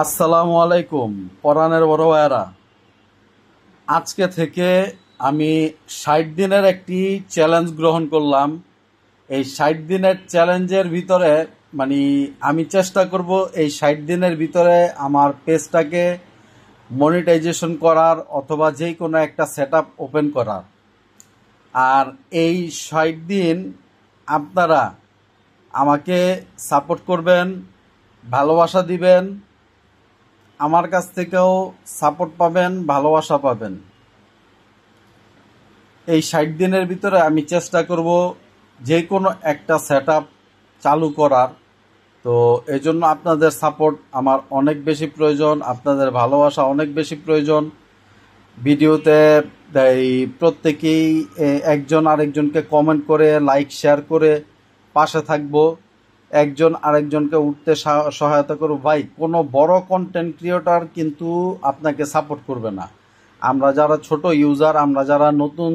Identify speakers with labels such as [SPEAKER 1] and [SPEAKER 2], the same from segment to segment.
[SPEAKER 1] আসসালামু আলাইকুম পরাণের বড় ভাইয়েরা। আজকে থেকে আমি 60 দিনের একটি চ্যালেঞ্জ গ্রহণ করলাম। এই 60 দিনের চ্যালেঞ্জের ভিতরে মানে আমি চেষ্টা করব এই 60 দিনের ভিতরে আমার পেজটাকে মনিটাইজেশন করার অথবা যে কোনো একটা সেটআপ ওপেন করার। আর এই 60 দিন আপনারা আমাকে সাপোর্ট করবেন, ভালোবাসা দিবেন, আমার কাছ থেকেও সাপোর্ট পাবেন, ভালোবাসা পাবেন। এই 60 দিনের ভিতরে আমি চেষ্টা করব যে কোনো একটা সেটআপ চালু করার। তো এই জন্য আপনাদের সাপোর্ট আমার অনেক বেশি প্রয়োজন, আপনাদের ভালোবাসা অনেক বেশি প্রয়োজন। ভিডিওতে এই প্রত্যেকেই একজন আরেকজনকে কমেন্ট করে, লাইক, শেয়ার করে পাশে থাকবো। একজন আরেকজনকে উঠতে সহায়তা করবো। ভাই, কোনো বড় কন্টেন্ট ক্রিয়েটর কিন্তু আপনাকে সাপোর্ট করবে না। আমরা যারা ছোট ইউজার, আমরা যারা নতুন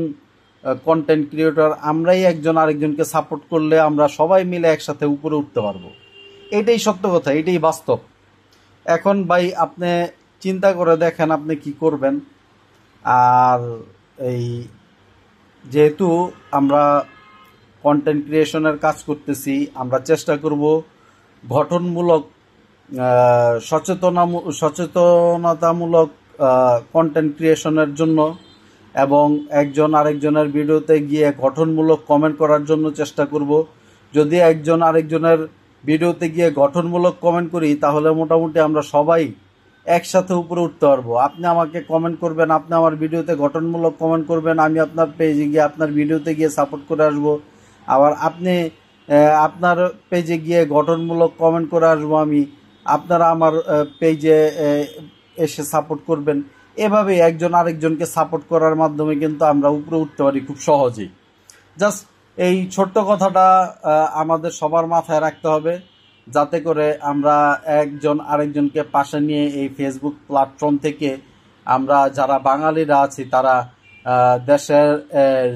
[SPEAKER 1] কন্টেন্ট ক্রিয়েটর, আমরাই একজন আরেকজনকে সাপোর্ট করলে আমরা সবাই মিলে একসাথে উপরে উঠতে পারবো। এটাই সত্য কথা, এটাই বাস্তব। এখন ভাই আপনি চিন্তা করে দেখেন আপনি কি করবেন। আর এই যেহেতু আমরা কন্টেন্ট ক্রিয়েশনের কাজ করতেছি, আমরা চেষ্টা করব গঠনমূলক, সচেতনতামূলক কন্টেন্ট ক্রিয়েশনের জন্য, এবং একজন আরেকজনের ভিডিওতে গিয়ে গঠনমূলক কমেন্ট করার জন্য চেষ্টা করব। যদি একজন আরেকজনের ভিডিওতে গিয়ে গঠনমূলক কমেন্ট করি তাহলে মোটামুটি আমরা সবাই একসাথে উপরে উঠতে পারবো। আপনি আমাকে কমেন্ট করবেন, আপনি আমার ভিডিওতে গঠনমূলক কমেন্ট করবেন, আমি আপনার পেজে গিয়ে আপনার ভিডিওতে গিয়ে সাপোর্ট করে আসবো। আবার আপনি আপনার পেজে গিয়ে গঠনমূলক কমেন্ট করে আসবো আমি, আপনারা আমার পেজে এসে সাপোর্ট করবেন। এভাবে একজন আরেকজনকে সাপোর্ট করার মাধ্যমে কিন্তু আমরা উপরে উঠতে পারি খুব সহজেই। জাস্ট এই ছোট্ট কথাটা আমাদের সবার মাথায় রাখতে হবে, যাতে করে আমরা একজন আরেকজনকে পাশে নিয়ে এই ফেসবুক প্ল্যাটফর্ম থেকে আমরা যারা বাঙালিরা আছি তারা দেশের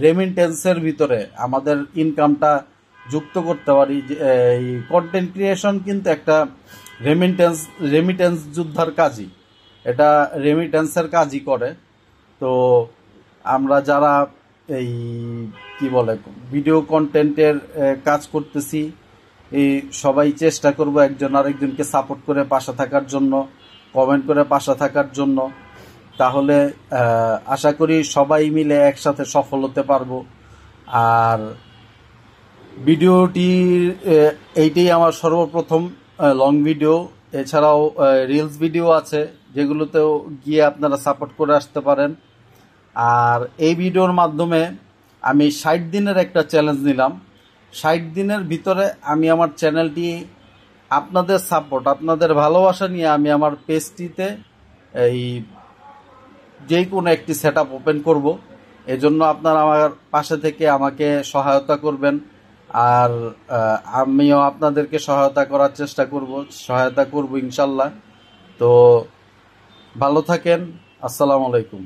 [SPEAKER 1] রেমিটেন্সের ভিতরে আমাদের ইনকামটা যুক্ত করতে পারি। এই কন্টেন্ট ক্রিয়েশন কিন্তু একটা রেমিটেন্স যোদ্ধার কাজই, এটা রেমিটেন্সের কাজই করে। তো আমরা যারা এই কি বলে ভিডিও কন্টেন্টের কাজ করতেছি, এই সবাই চেষ্টা করব একজন আরেকজনকে সাপোর্ট করে পাশে থাকার জন্য, কমেন্ট করে পাশে থাকার জন্য। তাহলে আশা করি সবাই মিলে একসাথে সফল হতে পারবো। আর ভিডিওটি এইটাই আমার সর্বপ্রথম লং ভিডিও। এছাড়াও রিলস ভিডিও আছে যেগুলোতেও গিয়ে আপনারা সাপোর্ট করে আসতে পারেন। আর এই ভিডিওর মাধ্যমে আমি 60 দিনের একটা চ্যালেঞ্জ নিলাম। 60 দিনের ভিতরে আমি আমার চ্যানেলটি আপনাদের সাপোর্ট, আপনাদের ভালোবাসা নিয়ে আমি আমার পেজটিতে এই যে কোনো একটি সেটআপ ওপেন করব। এজন্য আপনারা আমার পাশে থেকে আমাকে সহায়তা করবেন। আর আমিও আপনাদেরকে সহায়তা করার চেষ্টা করব, সহায়তা করব ইনশাল্লাহ। তো ভালো থাকেন। আসসালামু আলাইকুম।